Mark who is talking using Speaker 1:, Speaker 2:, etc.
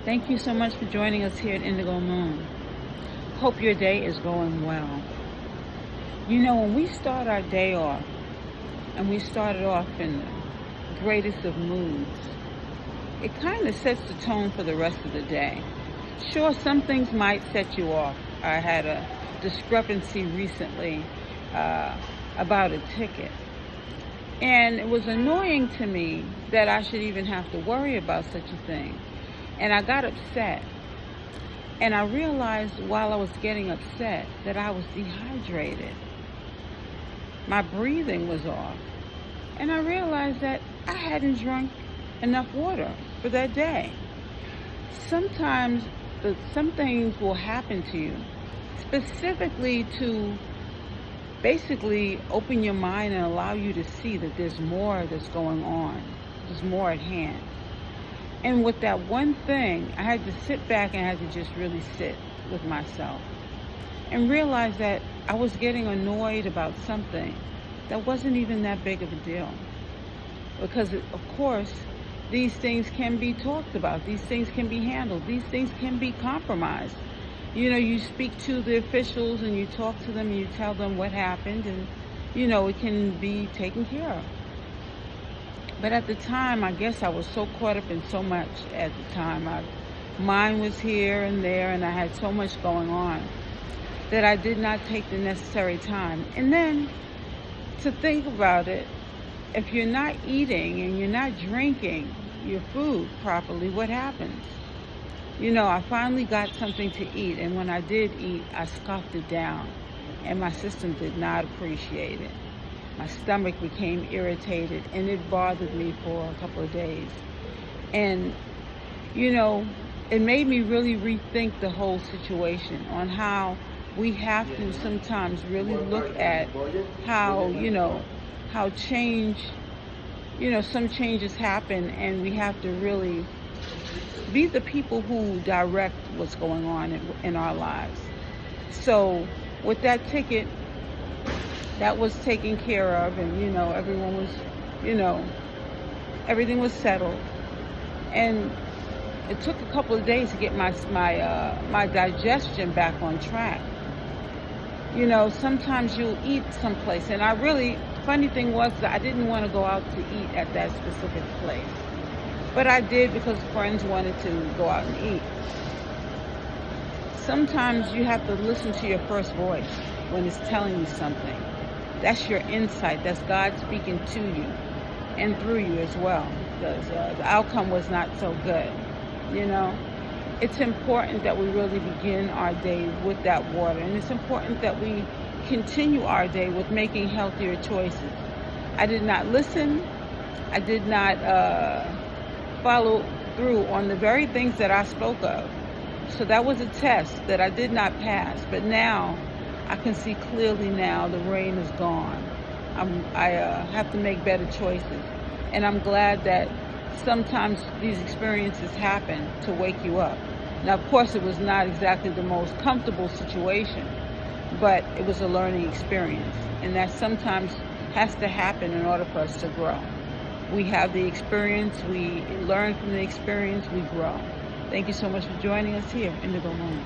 Speaker 1: Thank you so much for joining us here at Indigo Moon. Hope your day is going well. You know, when we start our day off, and we start it off in the greatest of moods, it kind of sets the tone for the rest of the day. Sure, some things might set you off. I had a discrepancy recently about a ticket. And it was annoying to me that I should even have to worry about such a thing. And I got upset. And I realized while I was getting upset that I was dehydrated. My breathing was off. And I realized that I hadn't drunk enough water for that day. Sometimes some things will happen to you, specifically to basically open your mind and allow you to see that there's more that's going on. There's more at hand. And with that one thing, I had to sit back and I had to just really sit with myself and realize that I was getting annoyed about something that wasn't even that big of a deal. Because, of course, these things can be talked about. These things can be handled. These things can be compromised. You know, you speak to the officials and you talk to them and you tell them what happened and, you know, it can be taken care of. But at the time, I guess I was so caught up in so much at the time. My mind was here and there and I had so much going on that I did not take the necessary time. And then to think about it, if you're not eating and you're not drinking your food properly, what happens? You know, I finally got something to eat, and when I did eat, I scoffed it down, and my system did not appreciate it. My stomach became irritated, and it bothered me for a couple of days. And, you know, it made me really rethink the whole situation on how we have to sometimes really look at how, how change, some changes happen, and we have to really be the people who direct what's going on in our lives. So with that ticket, that was taken care of, and everyone was, everything was settled. And it took a couple of days to get my digestion back on track. You know, sometimes you'll eat someplace, and funny thing was that I didn't want to go out to eat at that specific place. But I did because friends wanted to go out and eat. Sometimes you have to listen to your first voice when it's telling you something. That's your insight. That's God speaking to you and through you as well. Because the outcome was not so good, It's important that we really begin our day with that water. And it's important that we continue our day with making healthier choices. I did not listen. I did not follow through on the very things that I spoke of. So that was a test that I did not pass. But now I can see clearly now the rain is gone. I have to make better choices. And I'm glad that sometimes these experiences happen to wake you up. Now, of course, it was not exactly the most comfortable situation, but it was a learning experience. And that sometimes has to happen in order for us to grow. We have the experience, we learn from the experience, we grow. Thank you so much for joining us here in Indigo Moon.